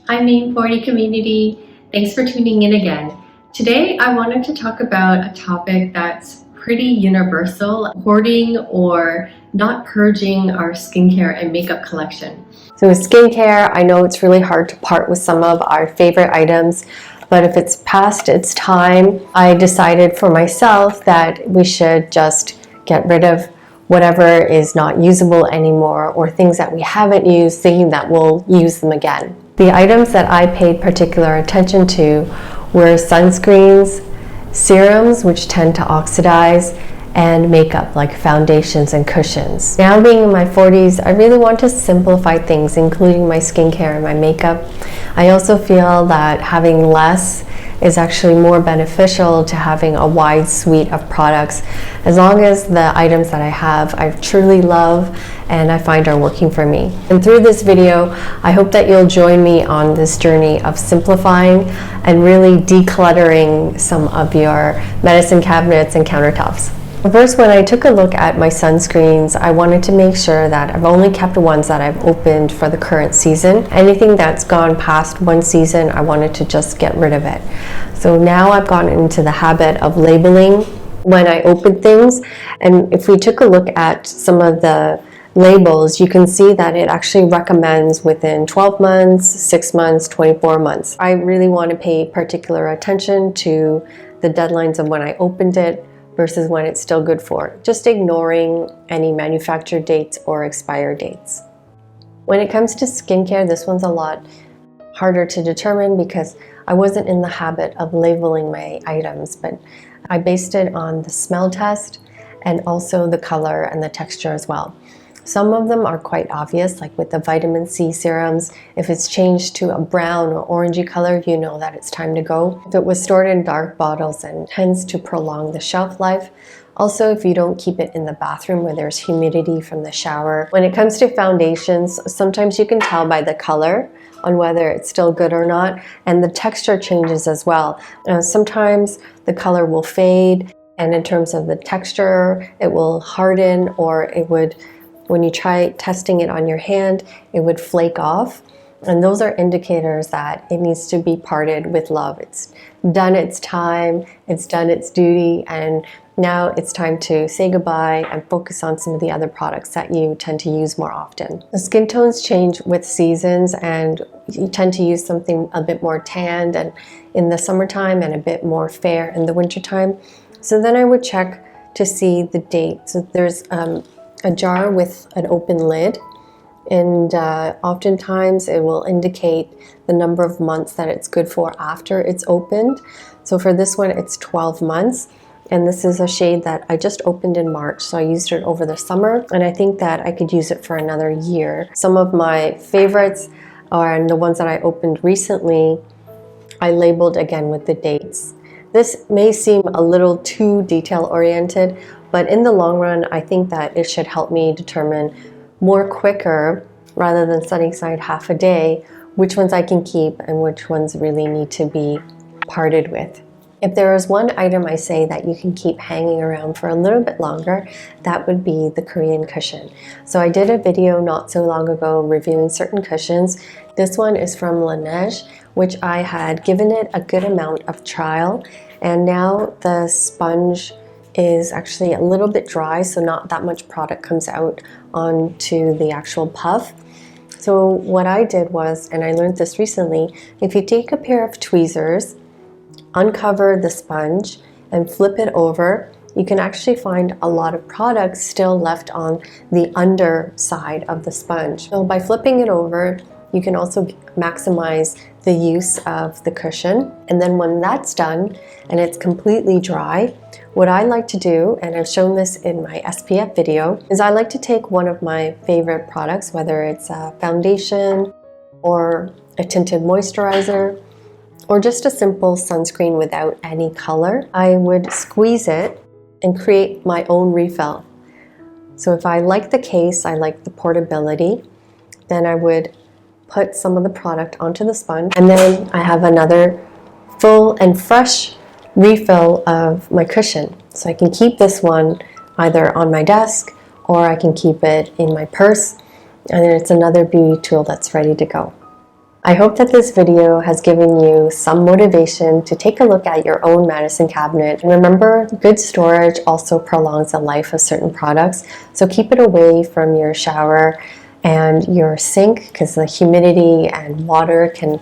Hi Main 40 community, thanks for tuning in again. Today I wanted to talk about a topic that's pretty universal, hoarding or not purging our skincare and makeup collection. So with skincare, I know it's really hard to part with some of our favorite items, but if it's past its time, I decided for myself that we should just get rid of whatever is not usable anymore, or things that we haven't used thinking that we'll use them again. The items that I paid particular attention to were sunscreens, serums, which tend to oxidize, and makeup like foundations and cushions. Now being in my 40s, I really want to simplify things, including my skincare and my makeup. I also feel that having less is actually more beneficial to having a wide suite of products, as long as the items that I have I truly love and I find are working for me. And through this video, I hope that you'll join me on this journey of simplifying and really decluttering some of your medicine cabinets and countertops. First, when I took a look at my sunscreens, I wanted to make sure that I've only kept the ones that I've opened for the current season. Anything that's gone past one season, I wanted to just get rid of it. So now I've gotten into the habit of labeling when I open things, and if we took a look at some of the labels, you can see that it actually recommends within 12 months, 6 months, 24 months. I really want to pay particular attention to the deadlines of when I opened it versus when it's still good for, just ignoring any manufacture dates or expire dates. When it comes to skincare, this one's a lot harder to determine because I wasn't in the habit of labeling my items, but I based it on the smell test and also the color and the texture as well. Some of them are quite obvious, like with the vitamin C serums. If it's changed to a brown or orangey color, you know that it's time to go. If it was stored in dark bottles, and tends to prolong the shelf life. Also, if you don't keep it in the bathroom where there's humidity from the shower. When it comes to foundations, sometimes you can tell by the color on whether it's still good or not, and the texture changes as well. Sometimes the color will fade, and in terms of the texture, it will harden, or it would, when you try testing it on your hand, it would flake off. And those are indicators that it needs to be parted with love. It's done its time, it's done its duty, and now it's time to say goodbye and focus on some of the other products that you tend to use more often. The skin tones change with seasons, and you tend to use something a bit more tanned and in the summertime, and a bit more fair in the wintertime. So then I would check to see the date. So there's a jar with an open lid, and oftentimes it will indicate the number of months that it's good for after it's opened. So for this one, it's 12 months, and this is a shade that I just opened in March, so I used it over the summer, and I think that I could use it for another year. Some of my favorites are the ones that I opened recently. I labeled again with the dates. This may seem a little too detail-oriented, but in the long run, I think that it should help me determine more quicker, rather than setting aside half a day, which ones I can keep and which ones really need to be parted with. If there is one item I say that you can keep hanging around for a little bit longer, that would be the Korean cushion. So I did a video not so long ago reviewing certain cushions. This one is from Laneige, which I had given it a good amount of trial, and now the sponge is actually a little bit dry, so not that much product comes out onto the actual puff. So what I did was, and I learned this recently, if you take a pair of tweezers, uncover the sponge and flip it over, you can actually find a lot of product still left on the underside of the sponge. So by flipping it over, you can also maximize the use of the cushion. And then when that's done and it's completely dry, what I like to do, and I've shown this in my SPF video, is I like to take one of my favorite products, whether it's a foundation or a tinted moisturizer, or just a simple sunscreen without any color. I would squeeze it and create my own refill. So if I like the case, I like the portability, then I would put some of the product onto the sponge, and then I have another full and fresh refill of my cushion. So I can keep this one either on my desk, or I can keep it in my purse, and it's another beauty tool that's ready to go. I hope that this video has given you some motivation to take a look at your own medicine cabinet. And remember, good storage also prolongs the life of certain products. So keep it away from your shower and your sink, because the humidity and water can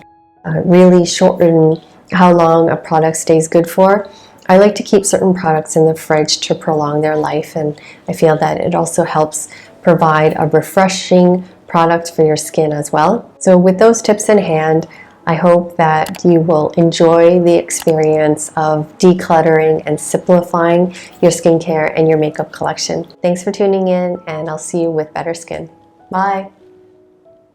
really shorten how long a product stays good for. I like to keep certain products in the fridge to prolong their life, and I feel that it also helps provide a refreshing product for your skin as well. So with those tips in hand, I hope that you will enjoy the experience of decluttering and simplifying your skincare and your makeup collection. Thanks for tuning in, and I'll see you with better skin. Bye!